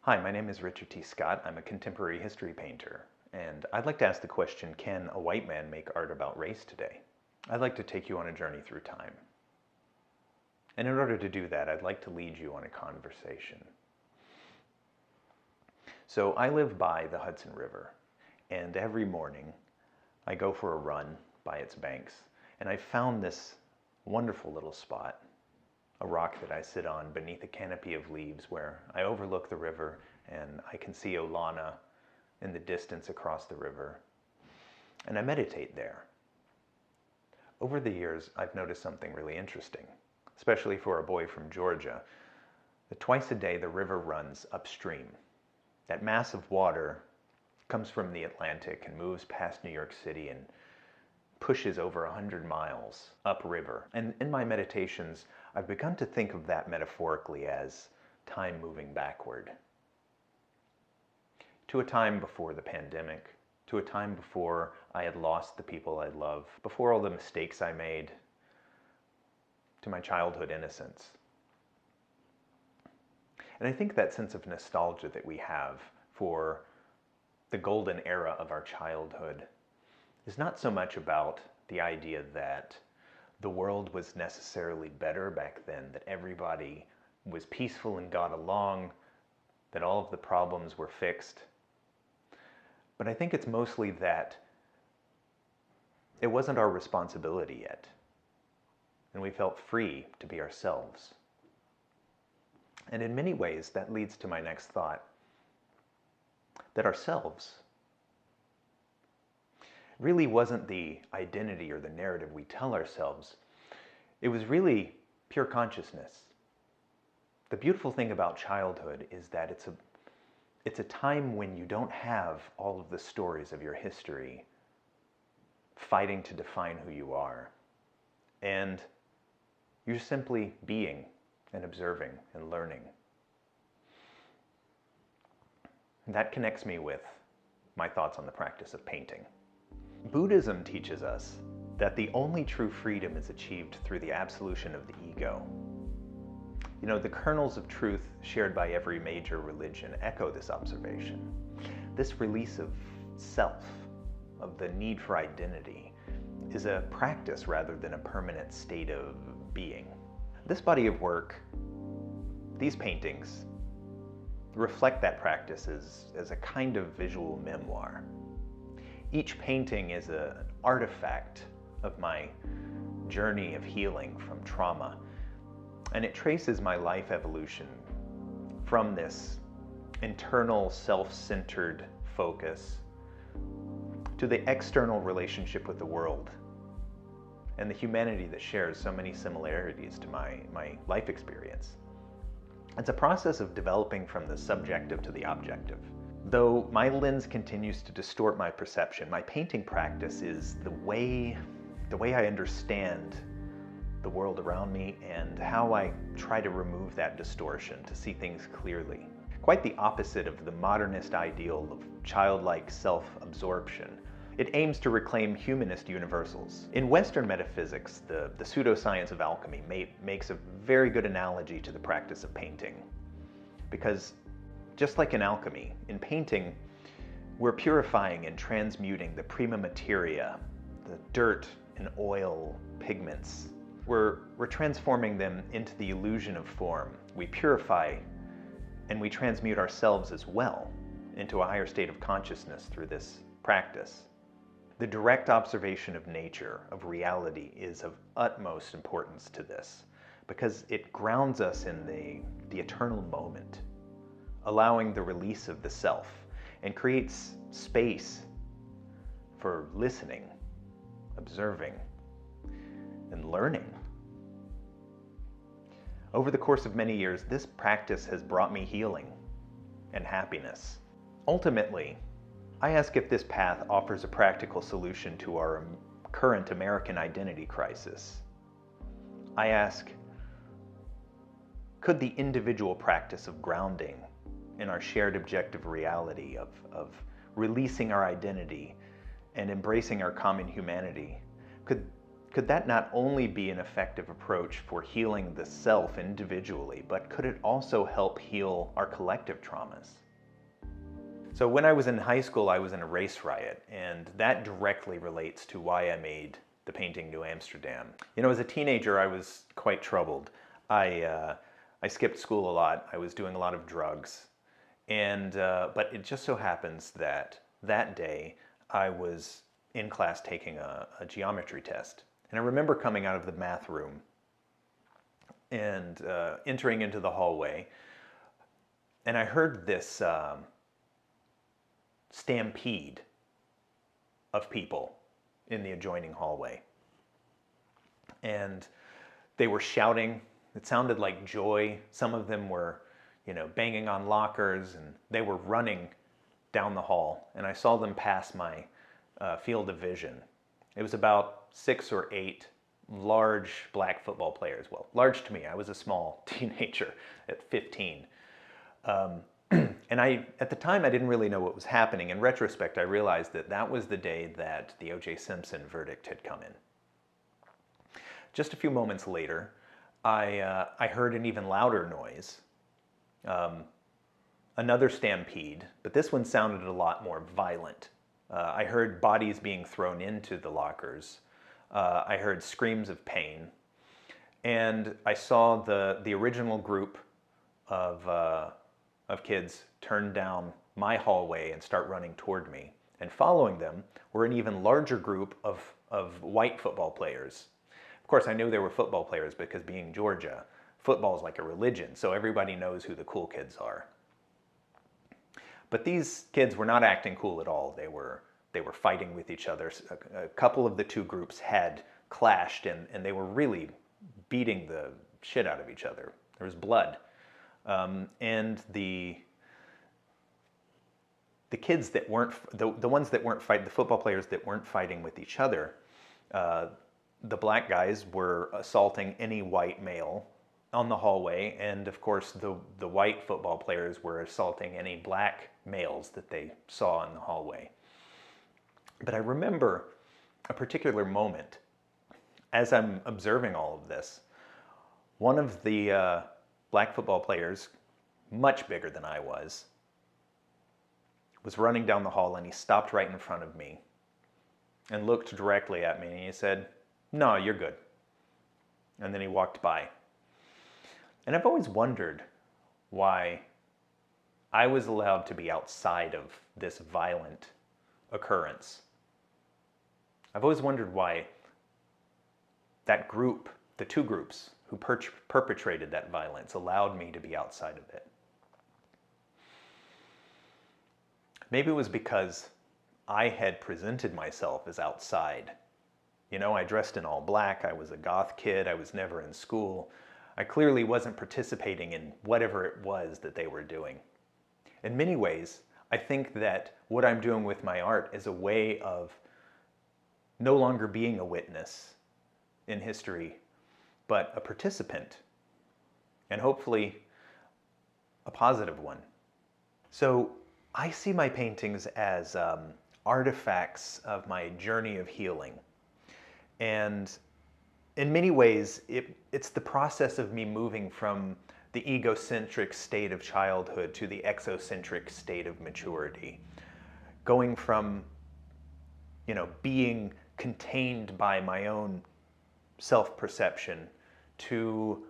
Hi, my name is Richard T. Scott. I'm a contemporary history painter, and I'd like to ask the question, can a white man make art about race today? I'd like to take you on a journey through time. And in order to do that, I'd like to lead you on a conversation. So I live by the Hudson River, and every morning I go for a run by its banks, and I found this wonderful little spot, a rock that I sit on beneath a canopy of leaves where I overlook the river and I can see Olana in the distance across the river. And I meditate there. Over the years, I've noticed something really interesting, especially for a boy from Georgia, that twice a day the river runs upstream. That mass of water comes from the Atlantic and moves past New York City and pushes over 100 miles upriver. And in my meditations, I've begun to think of that metaphorically as time moving backward. To a time before the pandemic, to a time before I had lost the people I love, before all the mistakes I made, to my childhood innocence. And I think that sense of nostalgia that we have for the golden era of our childhood is not so much about the idea that the world was necessarily better back then, that everybody was peaceful and got along, that all of the problems were fixed. But I think it's mostly that it wasn't our responsibility yet, and we felt free to be ourselves. And in many ways, that leads to my next thought, that ourselves really wasn't the identity or the narrative we tell ourselves. It was really pure consciousness. The beautiful thing about childhood is that it's a time when you don't have all of the stories of your history fighting to define who you are. And you're simply being and observing and learning. And that connects me with my thoughts on the practice of painting. Buddhism teaches us that the only true freedom is achieved through the absolution of the ego. You know, the kernels of truth shared by every major religion echo this observation. This release of self, of the need for identity, is a practice rather than a permanent state of being. This body of work, these paintings, reflect that practice as a kind of visual memoir. Each painting is an artifact of my journey of healing from trauma, and it traces my life evolution from this internal self-centered focus to the external relationship with the world and the humanity that shares so many similarities to my life experience. It's a process of developing from the subjective to the objective. Though my lens continues to distort my perception, my painting practice is the way I understand the world around me and how I try to remove that distortion to see things clearly. Quite the opposite of the modernist ideal of childlike self-absorption. It aims to reclaim humanist universals. In Western metaphysics, the pseudoscience of alchemy makes a very good analogy to the practice of painting. Because just like in alchemy, in painting, we're purifying and transmuting the prima materia, the dirt and oil pigments. We're transforming them into the illusion of form. We purify and we transmute ourselves as well into a higher state of consciousness through this practice. The direct observation of nature, of reality, is of utmost importance to this because it grounds us in the eternal moment, allowing the release of the self, and creates space for listening, observing, and learning. Over the course of many years, this practice has brought me healing and happiness. Ultimately, I ask if this path offers a practical solution to our current American identity crisis. I ask, could the individual practice of grounding in our shared objective reality, of releasing our identity and embracing our common humanity, could Could that not only be an effective approach for healing the self individually, but could it also help heal our collective traumas? So when I was in high school, I was in a race riot, and that directly relates to why I made the painting New Amsterdam. You know, as a teenager, I was quite troubled. I skipped school a lot. I was doing a lot of drugs. And, but it just so happens that that day I was in class taking a geometry test. And I remember coming out of the math room and entering into the hallway, and I heard this stampede of people in the adjoining hallway. And they were shouting. It sounded like joy. Some of them were, you know, banging on lockers, and they were running down the hall. And I saw them pass my field of vision. It was about 6 or 8 large black football players. Well, large to me. I was a small teenager at 15. And at the time, I didn't really know what was happening. In retrospect, I realized that that was the day that the O.J. Simpson verdict had come in. Just a few moments later, I heard an even louder noise. Another stampede, but this one sounded a lot more violent. I heard bodies being thrown into the lockers. I heard screams of pain. And I saw the original group of kids turn down my hallway and start running toward me. And following them were an even larger group of white football players. Of course, I knew they were football players because being Georgia, football is like a religion, so everybody knows who the cool kids are. But these kids were not acting cool at all. They were fighting with each other. A couple of the two groups had clashed, and they were really beating the shit out of each other. There was blood. And the kids that weren't, the ones that weren't fighting, the football players that weren't fighting with each other, the black guys were assaulting any white male on the hallway, and of course the white football players were assaulting any black males that they saw in the hallway. But I remember a particular moment as I'm observing all of this. One of the black football players, much bigger than I was running down the hall, and he stopped right in front of me and looked directly at me, and he said, "No, you're good." And then he walked by. And I've always wondered why I was allowed to be outside of this violent occurrence. I've always wondered why that group, the two groups who perpetrated that violence, allowed me to be outside of it. Maybe it was because I had presented myself as outside. You know, I dressed in all black, I was a goth kid, I was never in school. I clearly wasn't participating in whatever it was that they were doing. In many ways, I think that what I'm doing with my art is a way of no longer being a witness in history, but a participant, and hopefully a positive one. So I see my paintings as artifacts of my journey of healing. And in many ways, it's the process of me moving from the egocentric state of childhood to the exocentric state of maturity. Going from, you know, being contained by my own self-perception to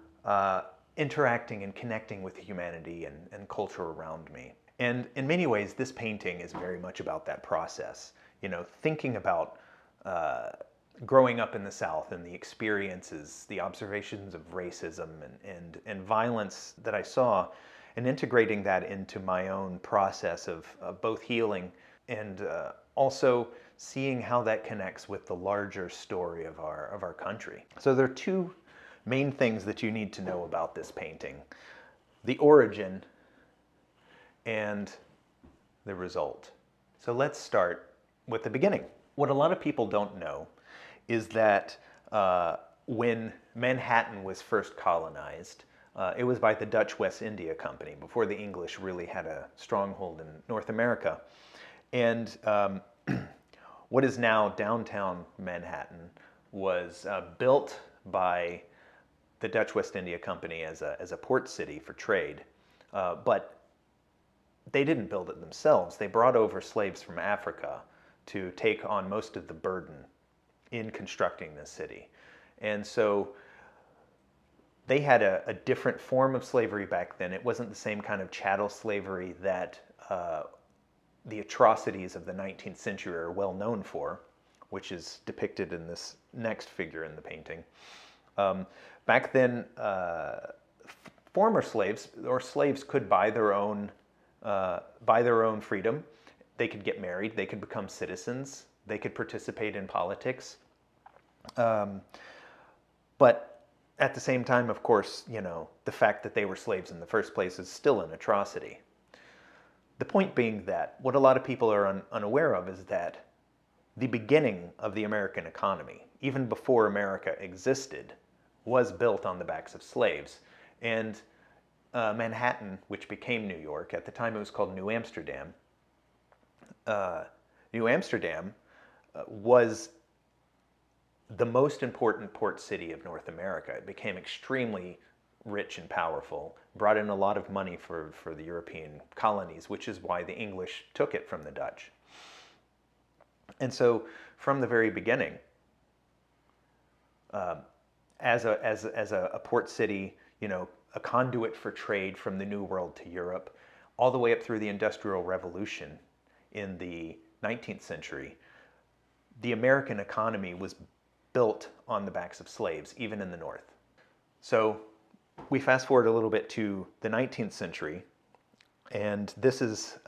interacting and connecting with humanity and culture around me. And in many ways, this painting is very much about that process. You know, thinking about growing up in the South and the experiences, the observations of racism and violence that I saw, and integrating that into my own process of both healing and also seeing how that connects with the larger story of our country. So there are two main things that you need to know about this painting: the origin and the result. So let's start with the beginning. What a lot of people don't know is that when Manhattan was first colonized, it was by the Dutch West India Company, before the English really had a stronghold in North America. And what is now downtown Manhattan was built by the Dutch West India Company as a port city for trade, but they didn't build it themselves. They brought over slaves from Africa to take on most of the burden in constructing this city. And so they had a different form of slavery back then. It wasn't the same kind of chattel slavery that the atrocities of the 19th century are well known for, which is depicted in this next figure in the painting. Back then, former slaves or slaves could buy their own freedom. They could get married. They could become citizens. They could participate in politics. But at the same time, of course, you know, the fact that they were slaves in the first place is still an atrocity. The point being that what a lot of people are unaware of is that the beginning of the American economy, even before America existed, was built on the backs of slaves. And Manhattan, which became New York, at the time it was called New Amsterdam. New Amsterdam was the most important port city of North America. It became extremely rich and powerful, brought in a lot of money for the European colonies, which is why the English took it from the Dutch. And so from the very beginning, as a port city, you know, a conduit for trade from the New World to Europe, all the way up through the Industrial Revolution in the 19th century, the American economy was built on the backs of slaves, even in the North. So we fast forward a little bit to the 19th century, and this is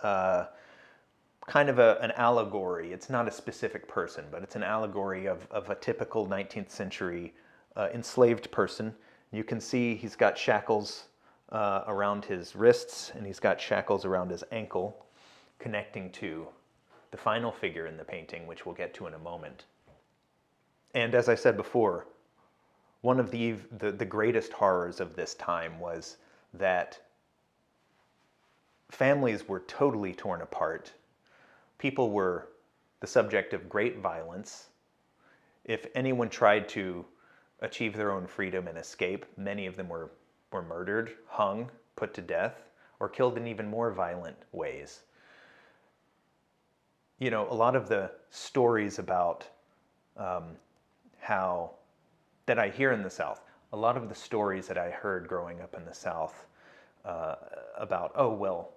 kind of an allegory. It's not a specific person, but it's an allegory of a typical 19th century enslaved person. You can see he's got shackles around his wrists, and he's got shackles around his ankle, connecting to the final figure in the painting, which we'll get to in a moment. And as I said before, one of the greatest horrors of this time was that families were totally torn apart. People were the subject of great violence. If anyone tried to achieve their own freedom and escape, many of them were murdered, hung, put to death, or killed in even more violent ways. You know, a lot of the stories about how that I hear in the South, a lot of the stories that I heard growing up in the South about, oh, well,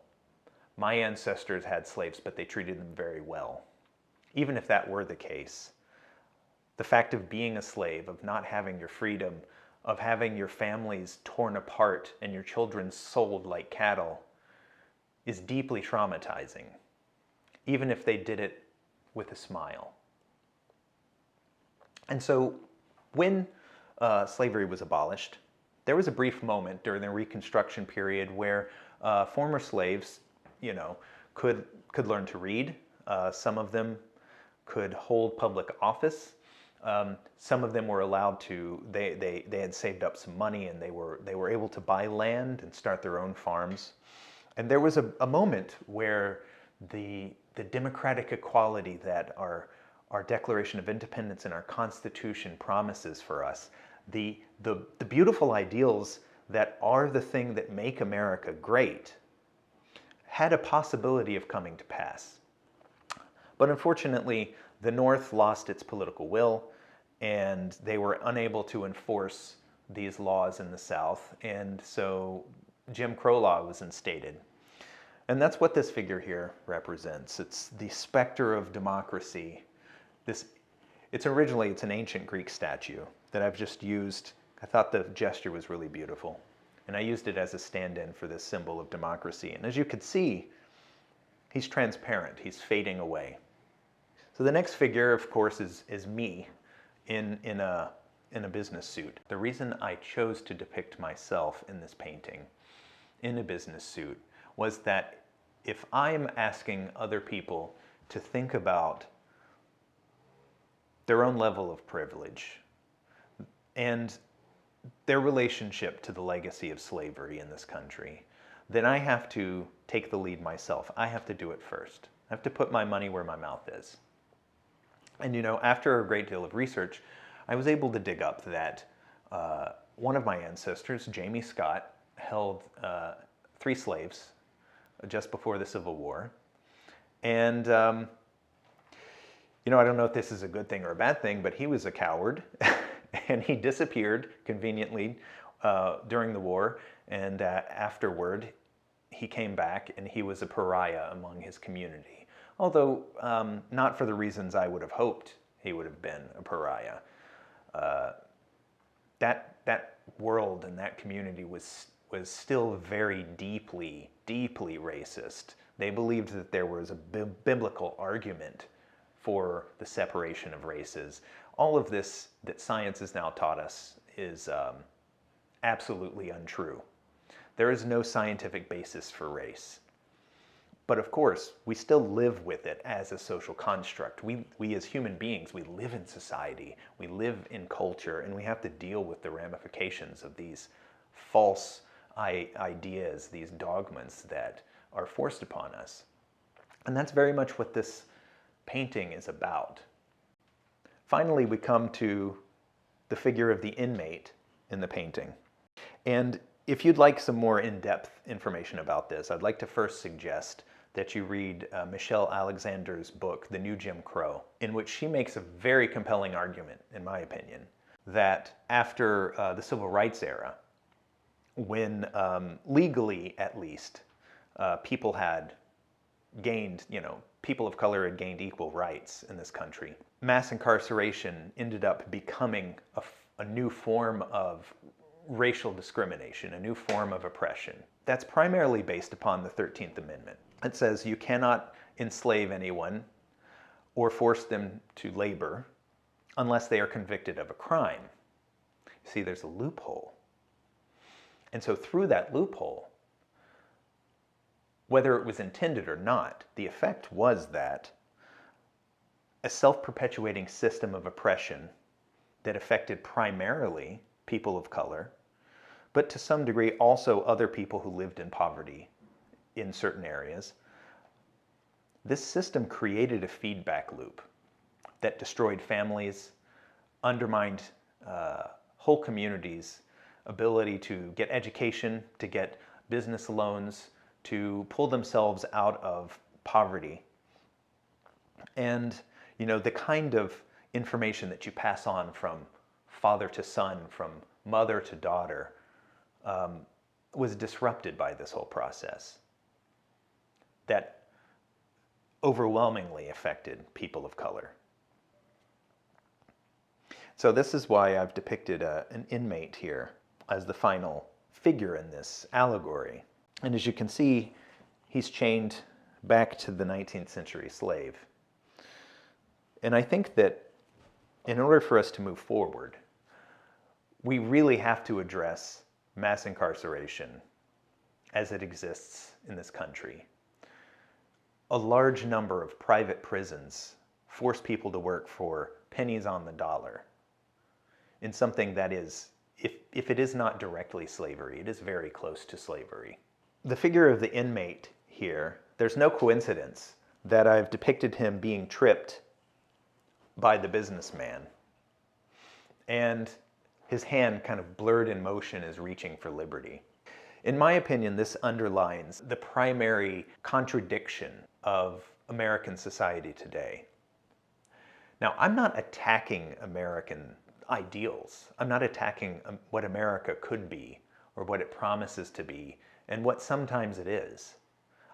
my ancestors had slaves, but they treated them very well. Even if that were the case, the fact of being a slave, of not having your freedom, of having your families torn apart and your children sold like cattle is deeply traumatizing, even if they did it with a smile. And so when slavery was abolished, there was a brief moment during the Reconstruction period where former slaves, you know, could learn to read. Some of them could hold public office. Some of them were allowed to. They had saved up some money, and they were able to buy land and start their own farms. And there was a moment where the democratic equality that our Declaration of Independence and our Constitution promises for us, the beautiful ideals that are the thing that make America great, had a possibility of coming to pass. But unfortunately, the North lost its political will, and they were unable to enforce these laws in the South, and so Jim Crow law was instated. And that's what this figure here represents. It's the specter of democracy. It's an ancient Greek statue that I've just used. I thought the gesture was really beautiful, and I used it as a stand-in for this symbol of democracy. And as you can see, he's transparent. He's fading away. So the next figure, of course, is me in a business suit. The reason I chose to depict myself in this painting in a business suit was that if I'm asking other people to think about their own level of privilege and their relationship to the legacy of slavery in this country, then I have to take the lead myself. I have to do it first. I have to put my money where my mouth is. And you know, after a great deal of research, I was able to dig up that one of my ancestors, Jamie Scott, held 3 slaves just before the Civil War. And, you know, I don't know if this is a good thing or a bad thing, but he was a coward and he disappeared conveniently during the war. And afterward, he came back and he was a pariah among his community. Although not for the reasons I would have hoped he would have been a pariah. That world and that community was still very deeply racist. They believed that there was a biblical argument for the separation of races. All of this that science has now taught us is absolutely untrue. There is no scientific basis for race. But of course, we still live with it as a social construct. We as human beings, we live in society, we live in culture, and we have to deal with the ramifications of these false ideas, these dogmas that are forced upon us. And that's very much what this painting is about. Finally, we come to the figure of the inmate in the painting. And if you'd like some more in-depth information about this, I'd like to first suggest that you read Michelle Alexander's book, The New Jim Crow, in which she makes a very compelling argument, in my opinion, that after the Civil Rights era, when legally at least, people had gained, people of color had gained equal rights in this country, mass incarceration ended up becoming a new form of racial discrimination, a new form of oppression. That's primarily based upon the 13th Amendment. It says you cannot enslave anyone or force them to labor unless they are convicted of a crime. See, there's a loophole. And so through that loophole, whether it was intended or not, the effect was that a self-perpetuating system of oppression that affected primarily people of color, but to some degree also other people who lived in poverty in certain areas. This system created a feedback loop that destroyed families, undermined whole communities' ability to get education, to get business loans, to pull themselves out of poverty. And, the kind of information that you pass on from father to son, from mother to daughter, was disrupted by this whole process that overwhelmingly affected people of color. So this is why I've depicted an inmate here as the final figure in this allegory. And as you can see, he's chained back to the 19th century slave. And I think that in order for us to move forward, we really have to address mass incarceration as it exists in this country. A large number of private prisons force people to work for pennies on the dollar in something that is, if it is not directly slavery, it is very close to slavery. The figure of the inmate here, there's no coincidence that I've depicted him being tripped by the businessman. And his hand kind of blurred in motion as reaching for liberty. In my opinion, this underlines the primary contradiction of American society today. Now, I'm not attacking American ideals. I'm not attacking what America could be or what it promises to be and what sometimes it is.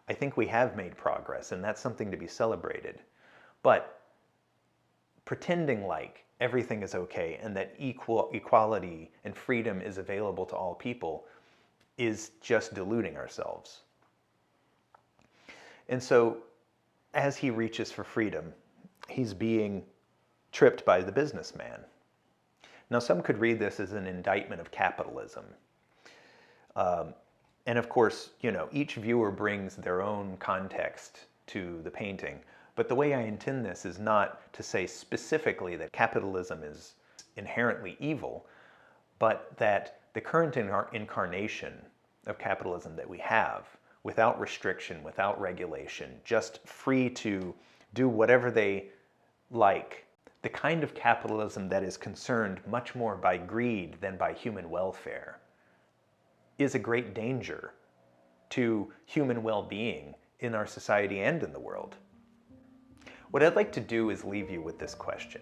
I think we have made progress, and that's something to be celebrated. But pretending like everything is okay and that equality and freedom is available to all people is just deluding ourselves. And so as he reaches for freedom, he's being tripped by the businessman. Now, some could read this as an indictment of capitalism. And of course, each viewer brings their own context to the painting. But the way I intend this is not to say specifically that capitalism is inherently evil, but that the current incarnation of capitalism that we have, without restriction, without regulation, just free to do whatever they like, the kind of capitalism that is concerned much more by greed than by human welfare, is a great danger to human well-being in our society and in the world. What I'd like to do is leave you with this question.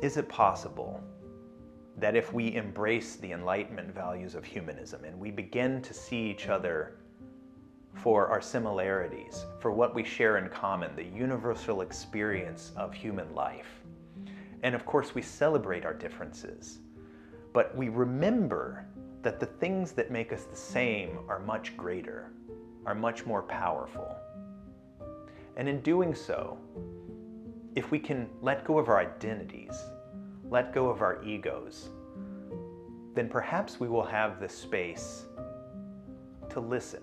Is it possible that if we embrace the Enlightenment values of humanism and we begin to see each other for our similarities, for what we share in common, the universal experience of human life, and of course we celebrate our differences, but we remember that the things that make us the same are much greater, are much more powerful. And in doing so, if we can let go of our identities, let go of our egos, then perhaps we will have the space to listen,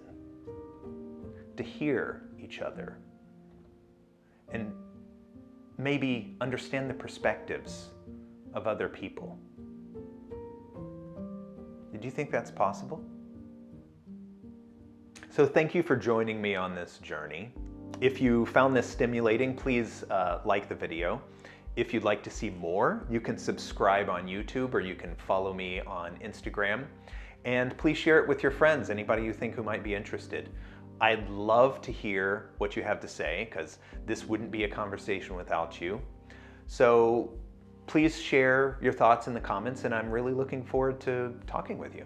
to hear each other, and maybe understand the perspectives of other people. Do you think that's possible? So thank you for joining me on this journey. If you found this stimulating, please like the video. If you'd like to see more, you can subscribe on YouTube or you can follow me on Instagram. And please share it with your friends, anybody you think who might be interested. I'd love to hear what you have to say, because this wouldn't be a conversation without you. So please share your thoughts in the comments, and I'm really looking forward to talking with you.